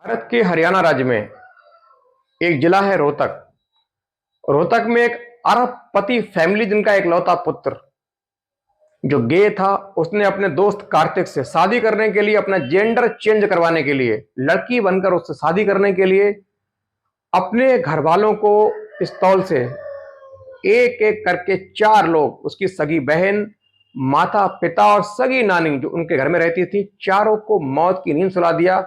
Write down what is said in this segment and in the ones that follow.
भारत के हरियाणा राज्य में एक जिला है रोहतक। रोहतक में एक अरबपति फैमिली जिनका इकलौता पुत्र जो गे था, उसने अपने दोस्त कार्तिक से शादी करने के लिए, अपना जेंडर चेंज करवाने के लिए, लड़की बनकर उससे शादी करने के लिए अपने घर वालों को पिस्तौल से एक एक करके 4 लोग, उसकी सगी बहन, माता पिता और सगी नानी जो उनके घर में रहती थी, चारों को मौत की नींद सुला दिया।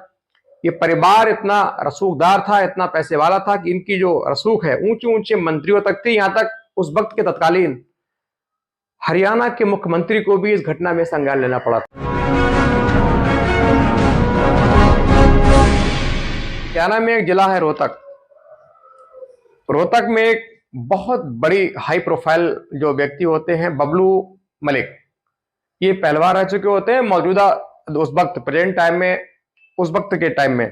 ये परिवार इतना रसूखदार था, इतना पैसे वाला था कि इनकी जो रसूख है ऊंचे ऊंचे मंत्रियों तक थी। यहां तक उस वक्त के तत्कालीन हरियाणा के मुख्यमंत्री को भी इस घटना में संज्ञान लेना पड़ा था। हरियाणा में एक जिला है रोहतक। रोहतक में एक बहुत बड़ी हाई प्रोफाइल जो व्यक्ति होते हैं, बबलू मलिक, ये पहलवान रह चुके होते हैं मौजूदा उस वक्त प्रेजेंट टाइम में, उस वक्त के टाइम में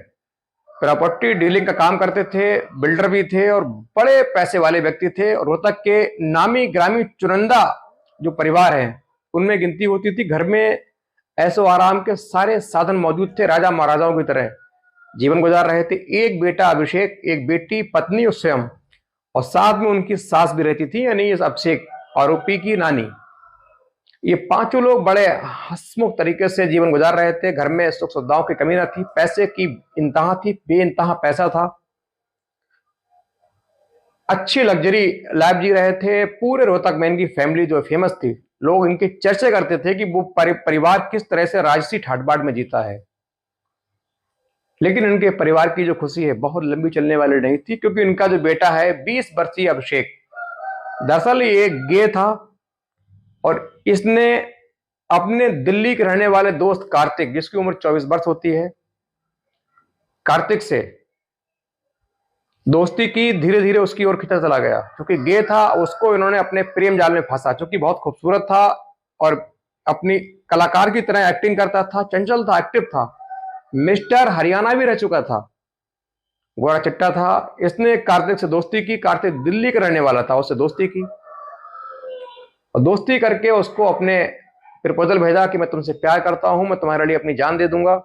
प्रॉपर्टी डीलिंग का काम करते थे, बिल्डर भी थे और बड़े पैसे वाले व्यक्ति थे। रोहतक के नामी ग्रामी चुनिंदा जो परिवार है उनमें गिनती होती थी। घर में ऐशो आराम के सारे साधन मौजूद थे, राजा महाराजाओं की तरह जीवन गुजार रहे थे। एक बेटा अभिषेक, एक बेटी पत्नी और स्वयं, और साथ में उनकी सास भी रहती थी, यानी इस अभिषेक आरोपी की नानी। ये पांचों लोग बड़े हंसमुख तरीके से जीवन गुजार रहे थे। घर में सुख सुविधाओं की कमी न थी, पैसे की इंतहा थी, बेइंतहा पैसा था, अच्छी लग्जरी लाइफ जी रहे थे। पूरे रोहतक में इनकी फैमिली जो फेमस थी, लोग इनके चर्चे करते थे कि वो परिवार किस तरह से राजसी ठाट-बाट में जीता है। लेकिन इनके परिवार की जो खुशी है बहुत लंबी चलने वाली नहीं थी, क्योंकि इनका जो बेटा है 20 वर्षीय अभिषेक, दरअसल ये एक गे था और इसने अपने दिल्ली के रहने वाले दोस्त कार्तिक, जिसकी उम्र 24 वर्ष होती है, कार्तिक से दोस्ती की, धीरे धीरे उसकी ओर खिंचता चला गया। क्योंकि गे था, उसको इन्होंने अपने प्रेम जाल में फंसा, क्योंकि बहुत खूबसूरत था और अपनी कलाकार की तरह एक्टिंग करता था, चंचल था, एक्टिव था, मिस्टर हरियाणा भी रह चुका था, गोरा चिट्टा था। इसने कार्तिक से दोस्ती की, कार्तिक दिल्ली का रहने वाला था, उससे दोस्ती की और दोस्ती करके उसको अपने प्रपोजल भेजा कि मैं तुमसे प्यार करता हूं, मैं तुम्हारे लिए अपनी जान दे दूंगा।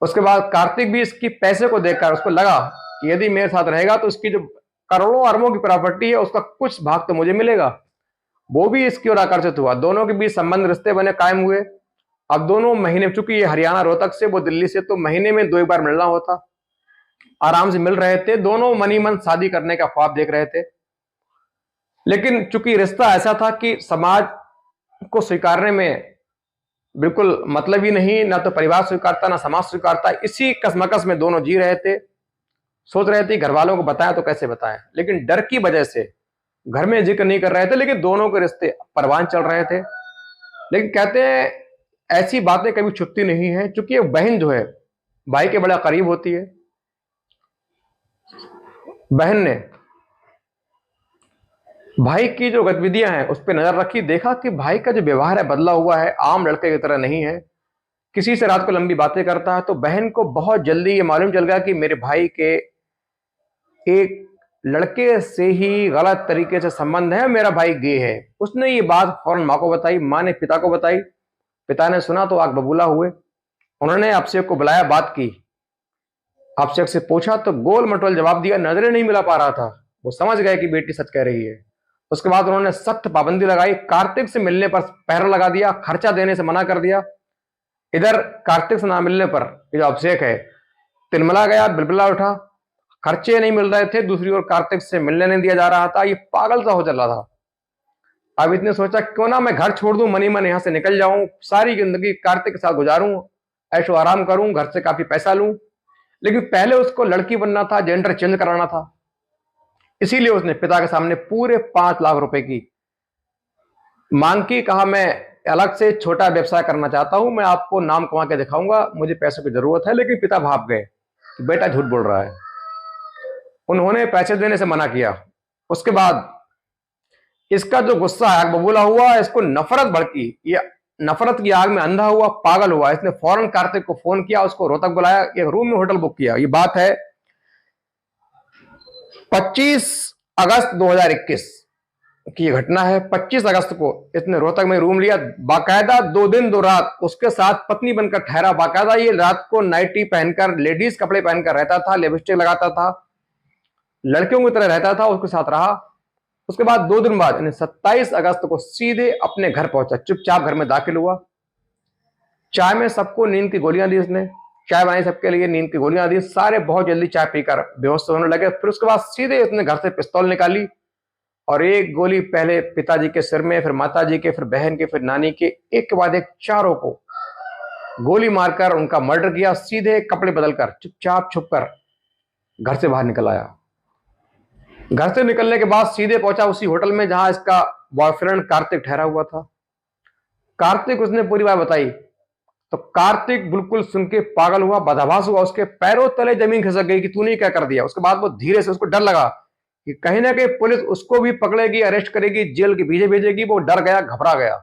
उसके बाद कार्तिक भी इसकी पैसे को देखकर उसको लगा कि यदि मेरे साथ रहेगा तो इसकी जो करोड़ों अरबों की प्रॉपर्टी है उसका कुछ भाग तो मुझे मिलेगा। वो भी इसकी ओर आकर्षित हुआ, दोनों के बीच संबंध, रिश्ते बने, कायम हुए। अब दोनों महीने, चूंकि ये हरियाणा रोहतक से, वो दिल्ली से, तो महीने में 2 बार मिलना होता, आराम से मिल रहे थे। दोनों मनी मन शादी करने का ख्वाब देख रहे थे। लेकिन चूंकि रिश्ता ऐसा था कि समाज को स्वीकारने में बिल्कुल मतलब ही नहीं, ना तो परिवार स्वीकारता ना समाज स्वीकारता, इसी कसमकस में दोनों जी रहे थे। सोच रहे थे घर वालों को बताएं तो कैसे बताएं, लेकिन डर की वजह से घर में जिक्र नहीं कर रहे थे। लेकिन दोनों के रिश्ते परवान चल रहे थे। लेकिन कहते हैं ऐसी बातें कभी छुपती नहीं है, क्योंकि एक बहन जो है भाई के बड़ा करीब होती है। बहन ने भाई की जो गतिविधियां हैं उस पर नजर रखी, देखा कि भाई का जो व्यवहार है बदला हुआ है, आम लड़के की तरह नहीं है, किसी से रात को लंबी बातें करता है। तो बहन को बहुत जल्दी ये मालूम चल गया कि मेरे भाई के एक लड़के से ही गलत तरीके से संबंध है, मेरा भाई गे है। उसने ये बात फौरन माँ को बताई, माँ ने पिता को बताई। पिता ने सुना तो आग बबूला हुए। उन्होंने अभिषेक को बुलाया, बात की, अभिषेक से पूछा तो गोल मटोल जवाब दिया, नजरें नहीं मिला पा रहा था। वो समझ गए कि बेटी सच कह रही है। उसके बाद उन्होंने सख्त पाबंदी लगाई, कार्तिक से मिलने पर पहरा लगा दिया, खर्चा देने से मना कर दिया। इधर कार्तिक से ना मिलने पर जो अभिषेक है तिलमिला गया, बिलबिला उठा, खर्चे नहीं मिल रहे थे, दूसरी ओर कार्तिक से मिलने नहीं दिया जा रहा था। ये पागल सा हो चल रहा था। अब इसने सोचा क्यों ना मैं घर छोड़ दूं, मनी मन यहां से निकल जाऊं, सारी जिंदगी कार्तिक के साथ गुजारूं, ऐशो आराम करूं, घर से काफी पैसा लूं। लेकिन पहले उसको लड़की बनना था, जेंडर चेंज कराना था। इसीलिए उसने पिता के सामने पूरे 5 लाख रुपए की मांग की। कहा मैं अलग से छोटा व्यवसाय करना चाहता हूं, मैं आपको नाम कमा के दिखाऊंगा, मुझे पैसों की जरूरत है। लेकिन पिता भाग गए कि बेटा झूठ बोल रहा है। उन्होंने पैसे देने से मना किया। उसके बाद इसका जो गुस्सा आग बबूला हुआ, इसको नफरत भड़की, ये नफरत की आग में अंधा हुआ, पागल हुआ। इसने फौरन कार्तिक को फोन किया, उसको रोहतक बुलाया, एक रूम में होटल बुक किया। ये बात है 25 अगस्त 2021। की ये घटना है। 25 अगस्त को इसने रोहतक में रूम लिया, बाकायदा 2 दिन 2 रात उसके साथ पत्नी बनकर ठहरा। बाकायदा ये रात को नाइटी पहनकर, लेडीज कपड़े पहनकर रहता था, लिपस्टिक लगाता था, लड़कियों की तरह रहता था, उसके साथ रहा। उसके बाद 2 दिन बाद यानी 27 अगस्त को सीधे अपने घर पहुंचा, चुपचाप घर में दाखिल हुआ। चाय में सबको नींद की गोलियां दी इसने, चाय बनाई सबके लिए, नींद की गोलियां दी, सारे बहुत जल्दी चाय पीकर बेहोश होने लगे। फिर उसके बाद सीधे इसने घर से पिस्तौल निकाली और एक गोली पहले पिताजी के सिर में, फिर माताजी के, फिर बहन के, फिर नानी के, एक के बाद एक चारों को गोली मारकर उनका मर्डर किया। सीधे कपड़े बदलकर चुपचाप छुपकर घर से बाहर निकल आया। घर से निकलने के बाद सीधे पहुंचा उसी होटल में जहां इसका बॉयफ्रेंड कार्तिक ठहरा हुआ था। कार्तिक उसने पूरी बात बताई तो कार्तिक बिल्कुल सुन के पागल हुआ, बदहवास हुआ, उसके पैरों तले जमीन खिसक गई कि तूने क्या कर दिया। उसके बाद वो धीरे से, उसको डर लगा कि कहीं ना कहीं पुलिस उसको भी पकड़ेगी, अरेस्ट करेगी, जेल के पीछे भेजेगी। वो डर गया, घबरा गया।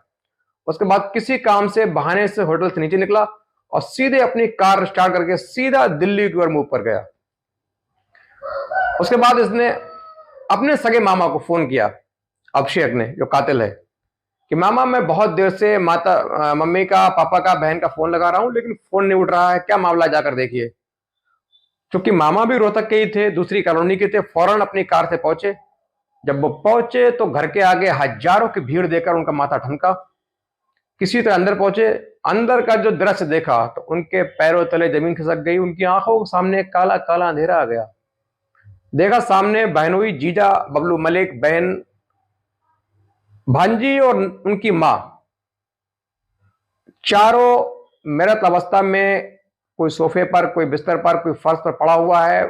उसके बाद किसी काम से, बहाने से होटल से नीचे निकला और सीधे अपनी कार स्टार्ट करके सीधा दिल्ली की ओर मूव पर गया। उसके बाद इसने अपने सगे मामा को फोन किया, अभिषेक ने, जो कातिल है, कि मामा मैं बहुत देर से मम्मी का, पापा का, बहन का फोन लगा रहा हूं लेकिन फोन नहीं उठ रहा है, क्या मामला, जाकर देखिए। क्योंकि मामा भी रोहतक के ही थे, दूसरी कॉलोनी के थे, फौरन अपनी कार से पहुंचे। जब वो पहुंचे तो घर के आगे हजारों की भीड़ देखकर उनका माथा ठनका। किसी तरह अंदर पहुंचे, अंदर का जो दृश्य देखा तो उनके पैरों तले जमीन खिसक गई, उनकी आंखों के सामने काला काला अंधेरा आ गया। देखा सामने बहनोई, जीजा बबलू मलिक, बहन, भांजी और उनकी मां, चारों मृत अवस्था में, कोई सोफे पर, कोई बिस्तर पर, कोई फर्श पर पड़ा हुआ है।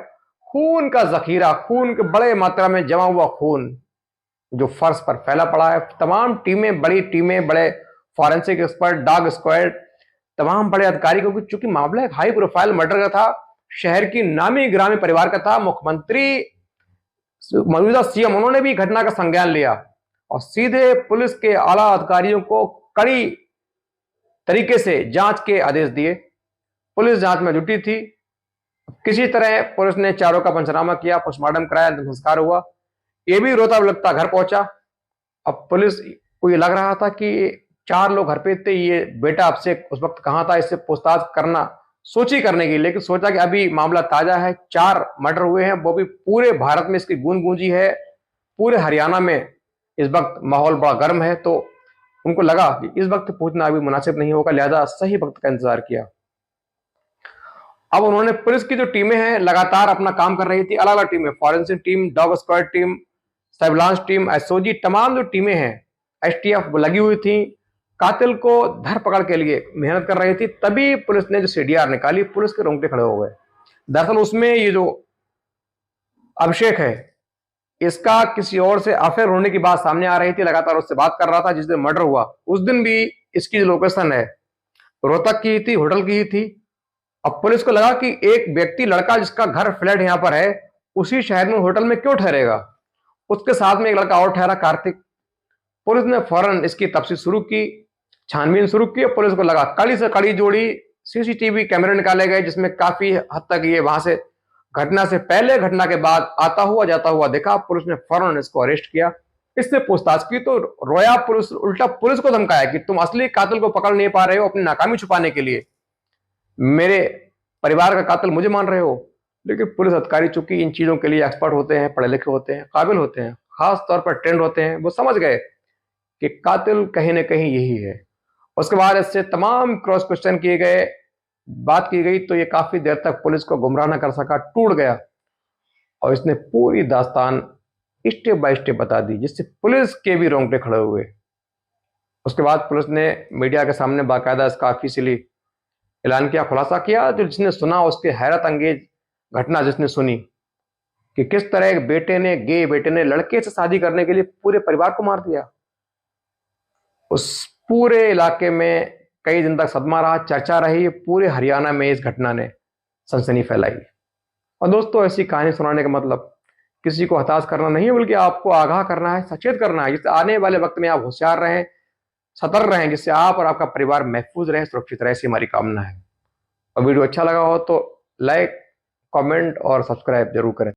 खून का जखीरा, खून के बड़े मात्रा में जमा हुआ खून जो फर्श पर फैला पड़ा है। तमाम टीमें, बड़ी टीमें, बड़े फॉरेंसिक एक्सपर्ट, डॉग स्क्वाड, तमाम बड़े अधिकारी, क्योंकि चूंकि मामला एक हाई प्रोफाइल मर्डर का था, शहर की नामी ग्रामी परिवार का था, मुख्यमंत्री, मौजूदा सीएम, उन्होंने भी घटना का संज्ञान लिया और सीधे पुलिस के आला अधिकारियों को कड़ी तरीके से जांच के आदेश दिए। पुलिस जांच में जुटी थी। किसी तरह पुलिस ने चारों का पंचनामा किया, पोस्टमार्टम कराया, संस्कार हुआ। ये भी रोता लगता घर पहुंचा। अब पुलिस को ये लग रहा था कि 4 लोग घर पे थे, ये बेटा अभिषेक उस वक्त कहां था, इससे पूछताछ करना सोची करने की, लेकिन सोचा कि अभी मामला ताजा है, 4 मर्डर हुए हैं, वो भी पूरे भारत में इसकी गूंज गूंजी है, पूरे हरियाणा में इस वक्त माहौल बड़ा गर्म है। तो उनको लगा कि इस वक्त पूछना अभी मुनासिब नहीं होगा, लिहाजा सही वक्त का इंतजार किया। अब उन्होंने, पुलिस की जो टीमें हैं लगातार अपना काम कर रही थी, अलग अलग टीमें, forensic team, dog squad team, surveillance team, SOG, तमाम जो टीमें हैं, एसटीएफ लगी हुई थी, कातिल को धर पकड़ के लिए मेहनत कर रही थी। तभी पुलिस ने जो सीडीआर निकाली, पुलिस के रोंगटे खड़े हो गए। दरअसल उसमें ये जो अभिषेक है, इसका किसी और से अफेयर होने की बात सामने आ रही थी, लगातार उससे बात कर रहा था। जिस दिन मर्डर हुआ उस दिन भी इसकी जो लोकेशन है रोहतक की ही थी, होटल की ही थी। अब पुलिस को लगा कि एक व्यक्ति, लड़का जिसका घर, फ्लैट यहां पर है, उसी शहर में होटल में क्यों ठहरेगा। उसके साथ में एक लड़का और ठहरा, कार्तिक। पुलिस ने फौरन इसकी तफ्तीश शुरू की, छानबीन शुरू की। पुलिस को लगा, कड़ी से कड़ी जोड़ी सीसीटीवी कैमरे निकाले गए, जिसमें काफी हद तक ये वहां से घटना से पहले, घटना के बाद आता हुआ जाता हुआ देखा। पुलिस ने फौरन इसको अरेस्ट किया, इससे पूछताछ की तो रोया पुलिस, उल्टा पुलिस को धमकाया कि तुम असली कातिल को पकड़ नहीं पा रहे हो, अपनी नाकामी छुपाने के लिए मेरे परिवार का कातिल मुझे मान रहे हो। लेकिन पुलिस अधिकारी चूंकि इन चीजों के लिए एक्सपर्ट होते हैं, पढ़े लिखे होते हैं, काबिल होते हैं, खास तौर पर ट्रेंड होते हैं, वो समझ गए कि कातिल कहीं ना कहीं यही है। उसके बाद इससे तमाम क्रॉस क्वेश्चन किए गए, बात की गई, तो ये काफी देर तक पुलिस को गुमराह न कर सका, टूट गया और इसने पूरी दास्तान स्टेप बाय स्टेप बता दी, जिससे पुलिस के भी रोंगटे खड़े हुए। उसके बाद पुलिस ने मीडिया के सामने बाकायदा इसका ऑफिशियली ऐलान किया, खुलासा किया। जो जिसने सुना उसके हैरत अंगेज घटना जिसने सुनी कि किस तरह एक बेटे ने, गे बेटे ने, लड़के से शादी करने के लिए पूरे परिवार को मार दिया। उस पूरे इलाके में कई दिन तक सदमा रहा, चर्चा रही, पूरे हरियाणा में इस घटना ने सनसनी फैलाई। और दोस्तों, ऐसी कहानी सुनाने का मतलब किसी को हताश करना नहीं है, बल्कि आपको आगाह करना है, सचेत करना है, जिससे आने वाले वक्त में आप होशियार रहें, सतर्क रहें, जिससे आप और आपका परिवार महफूज रहे, सुरक्षित रहे। ऐसी हमारी कामना है। और वीडियो अच्छा लगा हो तो लाइक, कमेंट और सब्सक्राइब जरूर करें।